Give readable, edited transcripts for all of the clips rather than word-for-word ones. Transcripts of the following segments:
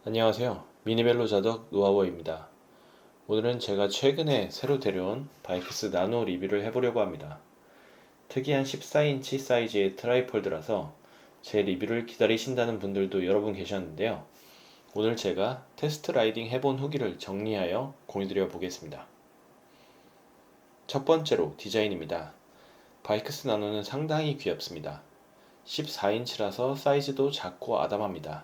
안녕하세요. 미니벨로 자덕 노하우입니다. 오늘은 제가 최근에 새로 데려온 바이크스 나노 리뷰를 해보려고 합니다. 특이한 14인치 사이즈의 트라이폴드라서 제 리뷰를 기다리신다는 분들도 여러 분 계셨는데요. 오늘 제가 테스트 라이딩 해본 후기를 정리하여 공유드려 보겠습니다. 첫 번째로 디자인입니다. 바이크스 나노는 상당히 귀엽습니다. 14인치라서 사이즈도 작고 아담합니다.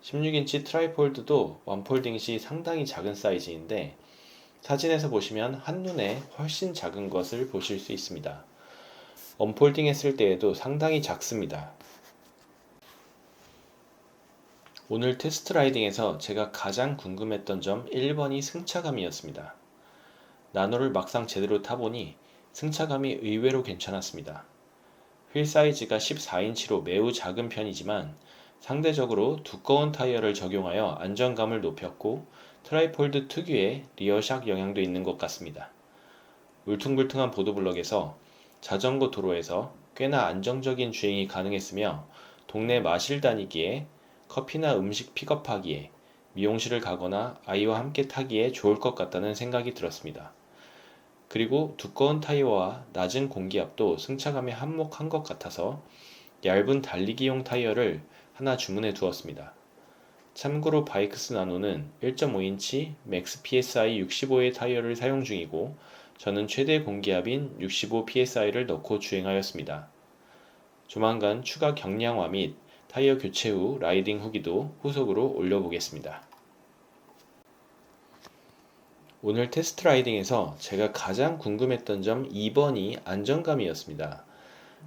16인치 트라이폴드도 원폴딩 시 상당히 작은 사이즈인데 사진에서 보시면 한눈에 훨씬 작은 것을 보실 수 있습니다. 언폴딩 했을 때에도 상당히 작습니다. 오늘 테스트 라이딩에서 제가 가장 궁금했던 점 1번이 승차감이었습니다. 나노를 막상 제대로 타보니 승차감이 의외로 괜찮았습니다. 휠 사이즈가 14인치로 매우 작은 편이지만 상대적으로 두꺼운 타이어를 적용하여 안정감을 높였고 트라이폴드 특유의 리어샥 영향도 있는 것 같습니다. 울퉁불퉁한 보도블럭에서 자전거 도로에서 꽤나 안정적인 주행이 가능했으며 동네 마실 다니기에 커피나 음식 픽업하기에 미용실을 가거나 아이와 함께 타기에 좋을 것 같다는 생각이 들었습니다. 그리고 두꺼운 타이어와 낮은 공기압도 승차감에 한몫한 것 같아서 얇은 달리기용 타이어를 하나 주문해 두었습니다. 참고로 바이크스 나노는 1.5인치 맥스 PSI 65의 타이어를 사용 중이고 저는 최대 공기압인 65psi를 넣고 주행하였습니다. 조만간 추가 경량화 및 타이어 교체 후 라이딩 후기도 후속으로 올려보겠습니다. 오늘 테스트 라이딩에서 제가 가장 궁금했던 점 2번이 안정감이었습니다.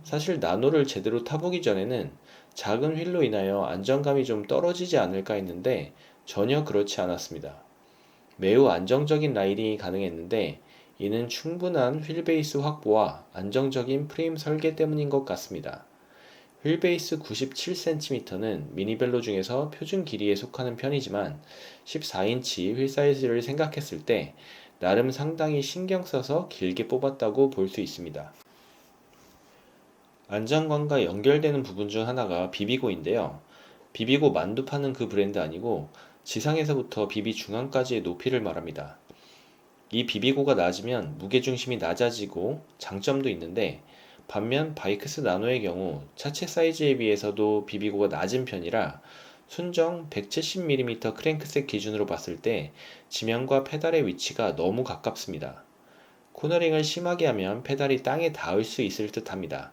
사실 나노를 제대로 타보기 전에는 작은 휠로 인하여 안정감이 좀 떨어지지 않을까 했는데 전혀 그렇지 않았습니다. 매우 안정적인 라이딩이 가능했는데 이는 충분한 휠베이스 확보와 안정적인 프레임 설계 때문인 것 같습니다. 휠베이스 97cm는 미니벨로 중에서 표준 길이에 속하는 편이지만 14인치 휠 사이즈를 생각했을 때 나름 상당히 신경 써서 길게 뽑았다고 볼 수 있습니다. 안장관과 연결되는 부분 중 하나가 비비고인데요. 비비고 만두 파는 그 브랜드 아니고 지상에서부터 비비 중앙까지의 높이를 말합니다. 이 비비고가 낮으면 무게중심이 낮아지고 장점도 있는데 반면 바이크스 나노의 경우 차체 사이즈에 비해서도 비비고가 낮은 편이라 순정 170mm 크랭크셋 기준으로 봤을 때 지면과 페달의 위치가 너무 가깝습니다. 코너링을 심하게 하면 페달이 땅에 닿을 수 있을 듯 합니다.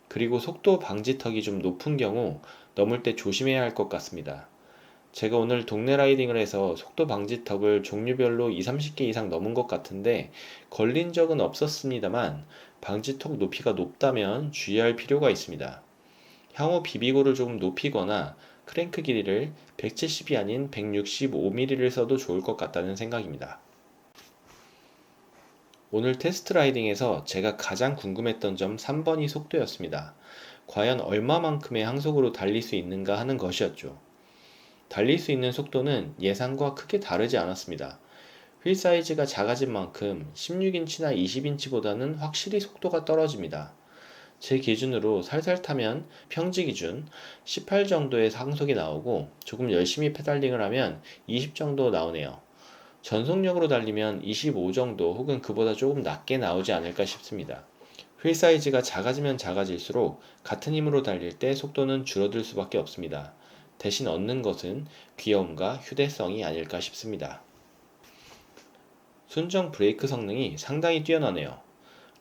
그리고 속도 방지턱이 좀 높은 경우 넘을 때 조심해야 할 것 같습니다. 제가 오늘 동네 라이딩을 해서 속도 방지턱을 종류별로 2, 30개 이상 넘은 것 같은데 걸린 적은 없었습니다만 방지턱 높이가 높다면 주의할 필요가 있습니다. 향후 비비고를 조금 높이거나 크랭크 길이를 170이 아닌 165mm를 써도 좋을 것 같다는 생각입니다. 오늘 테스트 라이딩에서 제가 가장 궁금했던 점 3번이 속도였습니다. 과연 얼마만큼의 항속으로 달릴 수 있는가 하는 것이었죠. 달릴 수 있는 속도는 예상과 크게 다르지 않았습니다. 휠 사이즈가 작아진 만큼 16인치나 20인치보다는 확실히 속도가 떨어집니다. 제 기준으로 살살 타면 평지 기준 18 정도의 상속이 나오고 조금 열심히 페달링을 하면 20 정도 나오네요. 전속력으로 달리면 25 정도 혹은 그보다 조금 낮게 나오지 않을까 싶습니다. 휠 사이즈가 작아지면 작아질수록 같은 힘으로 달릴 때 속도는 줄어들 수밖에 없습니다. 대신 얻는 것은 귀여움과 휴대성이 아닐까 싶습니다. 순정 브레이크 성능이 상당히 뛰어나네요.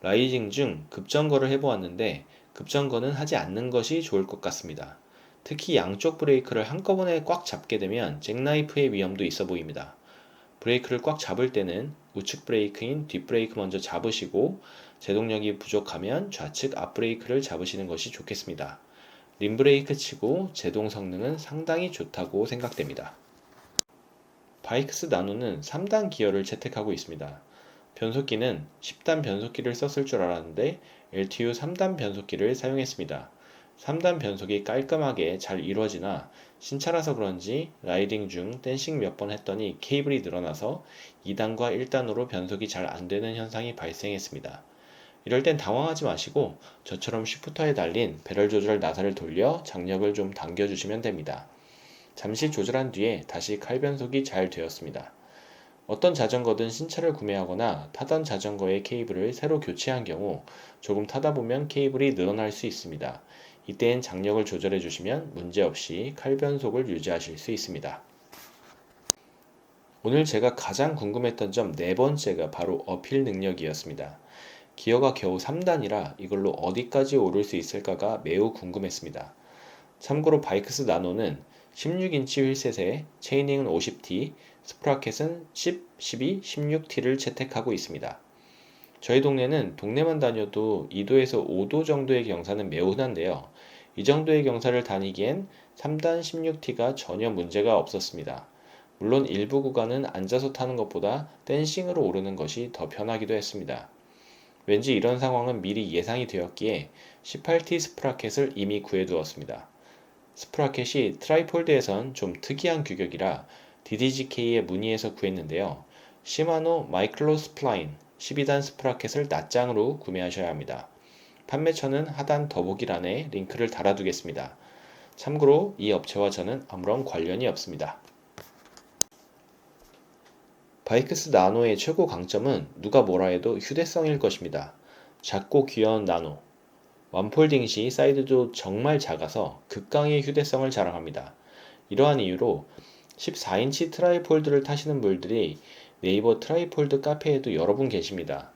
라이딩 중 급정거를 해보았는데 급정거는 하지 않는 것이 좋을 것 같습니다. 특히 양쪽 브레이크를 한꺼번에 꽉 잡게 되면 잭나이프의 위험도 있어 보입니다. 브레이크를 꽉 잡을 때는 우측 브레이크인 뒷브레이크 먼저 잡으시고 제동력이 부족하면 좌측 앞브레이크를 잡으시는 것이 좋겠습니다. 림브레이크 치고 제동 성능은 상당히 좋다고 생각됩니다. 바이크스 나노는 3단 기어를 채택하고 있습니다. 변속기는 10단 변속기를 썼을 줄 알았는데 LTU 3단 변속기를 사용했습니다. 3단 변속이 깔끔하게 잘 이루어지나 신차라서 그런지 라이딩 중 댄싱 몇 번 했더니 케이블이 늘어나서 2단과 1단으로 변속이 잘 안되는 현상이 발생했습니다. 이럴 땐 당황하지 마시고 저처럼 쉬프터에 달린 배럴 조절 나사를 돌려 장력을 좀 당겨주시면 됩니다. 잠시 조절한 뒤에 다시 칼변속이 잘 되었습니다. 어떤 자전거든 신차를 구매하거나 타던 자전거의 케이블을 새로 교체한 경우 조금 타다 보면 케이블이 늘어날 수 있습니다. 이때엔 장력을 조절해 주시면 문제없이 칼변속을 유지하실 수 있습니다. 오늘 제가 가장 궁금했던 점 네 번째가 바로 어필 능력이었습니다. 기어가 겨우 3단이라 이걸로 어디까지 오를 수 있을까가 매우 궁금했습니다. 참고로 바이크스 나노는 16인치 휠셋에 체이닝은 50T, 스프라켓은 10, 12, 16T를 채택하고 있습니다. 저희 동네는 동네만 다녀도 2도에서 5도 정도의 경사는 매우 흔한데요. 이 정도의 경사를 다니기엔 3단 16T가 전혀 문제가 없었습니다. 물론 일부 구간은 앉아서 타는 것보다 댄싱으로 오르는 것이 더 편하기도 했습니다. 왠지 이런 상황은 미리 예상이 되었기에 18T 스프라켓을 이미 구해두었습니다. 스프라켓이 트라이폴드에선 좀 특이한 규격이라 DDGK에 문의해서 구했는데요. 시마노 마이클로 스플라인 12단 스프라켓을 낱장으로 구매하셔야 합니다. 판매처는 하단 더보기란에 링크를 달아두겠습니다. 참고로 이 업체와 저는 아무런 관련이 없습니다. 바이크스 나노의 최고 강점은 누가 뭐라 해도 휴대성일 것입니다. 작고 귀여운 나노. 완폴딩 시 사이드도 정말 작아서 극강의 휴대성을 자랑합니다. 이러한 이유로 14인치 트라이폴드를 타시는 분들이 네이버 트라이폴드 카페에도 여러 분 계십니다.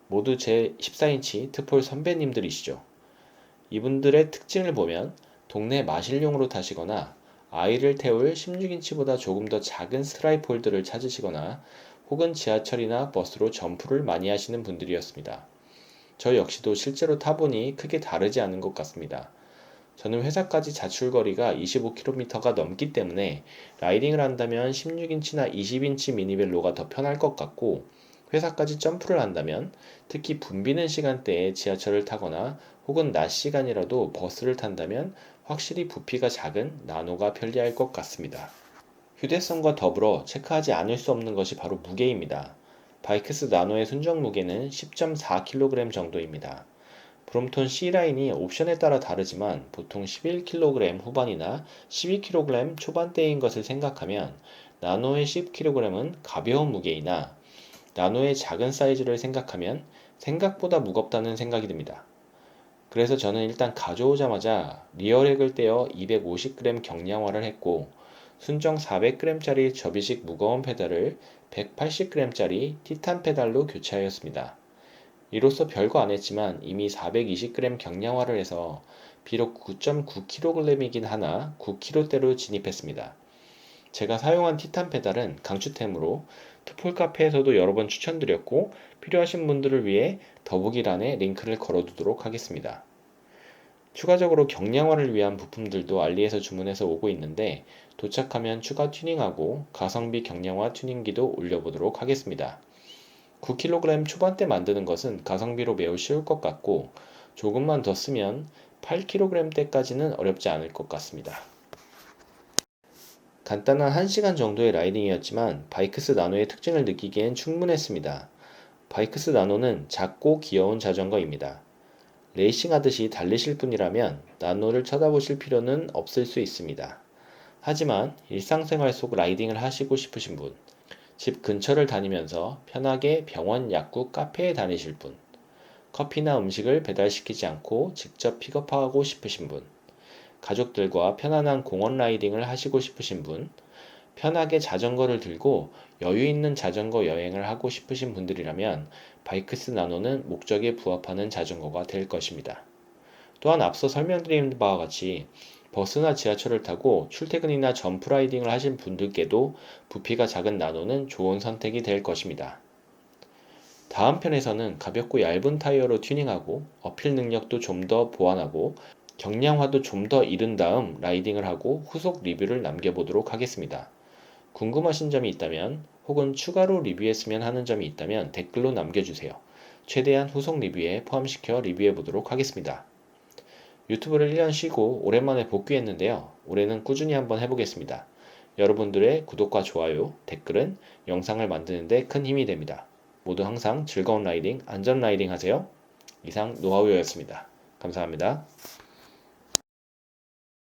모두 제 14인치 트폴 선배님들이시죠. 이분들의 특징을 보면 동네 마실용으로 타시거나 아이를 태울 16인치보다 조금 더 작은 트라이폴드를 찾으시거나 혹은 지하철이나 버스로 점프를 많이 하시는 분들이었습니다. 저 역시도 실제로 타보니 크게 다르지 않은 것 같습니다. 저는 회사까지 자출거리가 25km가 넘기 때문에 라이딩을 한다면 16인치나 20인치 미니벨로가 더 편할 것 같고 회사까지 점프를 한다면 특히 붐비는 시간대에 지하철을 타거나 혹은 낮 시간이라도 버스를 탄다면 확실히 부피가 작은 나노가 편리할 것 같습니다. 휴대성과 더불어 체크하지 않을 수 없는 것이 바로 무게입니다. 바이크스 나노의 순정 무게는 10.4kg 정도입니다. 브롬톤 C라인이 옵션에 따라 다르지만 보통 11kg 후반이나 12kg 초반대인 것을 생각하면 나노의 10kg은 가벼운 무게이나 나노의 작은 사이즈를 생각하면 생각보다 무겁다는 생각이 듭니다. 그래서 저는 일단 가져오자마자 리어렉을 떼어 250g 경량화를 했고 순정 400g짜리 접이식 무거운 페달을 180g짜리 티탄 페달로 교체하였습니다. 이로써 별거 안 했지만 이미 420g 경량화를 해서 비록 9.9kg이긴 하나 9kg대로 진입했습니다. 제가 사용한 티탄 페달은 강추템으로 투폴 카페에서도 여러 번 추천드렸고 필요하신 분들을 위해 더보기란에 링크를 걸어두도록 하겠습니다. 추가적으로 경량화를 위한 부품들도 알리에서 주문해서 오고 있는데 도착하면 추가 튜닝하고 가성비 경량화 튜닝기도 올려보도록 하겠습니다. 9kg 초반대 만드는 것은 가성비로 매우 쉬울 것 같고 조금만 더 쓰면 8kg대까지는 어렵지 않을 것 같습니다. 간단한 1시간 정도의 라이딩이었지만 바이크스 나노의 특징을 느끼기엔 충분했습니다. 바이크스 나노는 작고 귀여운 자전거입니다. 레이싱하듯이 달리실 분이라면 나노를 쳐다보실 필요는 없을 수 있습니다. 하지만 일상생활 속 라이딩을 하시고 싶으신 분, 집 근처를 다니면서 편하게 병원, 약국, 카페에 다니실 분, 커피나 음식을 배달시키지 않고 직접 픽업하고 싶으신 분, 가족들과 편안한 공원 라이딩을 하시고 싶으신 분, 편하게 자전거를 들고 여유 있는 자전거 여행을 하고 싶으신 분들이라면 바이크스 나노는 목적에 부합하는 자전거가 될 것입니다. 또한 앞서 설명드린 바와 같이 버스나 지하철을 타고 출퇴근이나 점프 라이딩을 하신 분들께도 부피가 작은 나노는 좋은 선택이 될 것입니다. 다음 편에서는 가볍고 얇은 타이어로 튜닝하고 어필 능력도 좀 더 보완하고 경량화도 좀 더 이른 다음 라이딩을 하고 후속 리뷰를 남겨보도록 하겠습니다. 궁금하신 점이 있다면 혹은 추가로 리뷰했으면 하는 점이 있다면 댓글로 남겨주세요. 최대한 후속 리뷰에 포함시켜 리뷰해보도록 하겠습니다. 유튜브를 1년 쉬고 오랜만에 복귀했는데요. 올해는 꾸준히 한번 해보겠습니다. 여러분들의 구독과 좋아요, 댓글은 영상을 만드는 데 큰 힘이 됩니다. 모두 항상 즐거운 라이딩, 안전 라이딩 하세요. 이상 노하우였습니다. 감사합니다.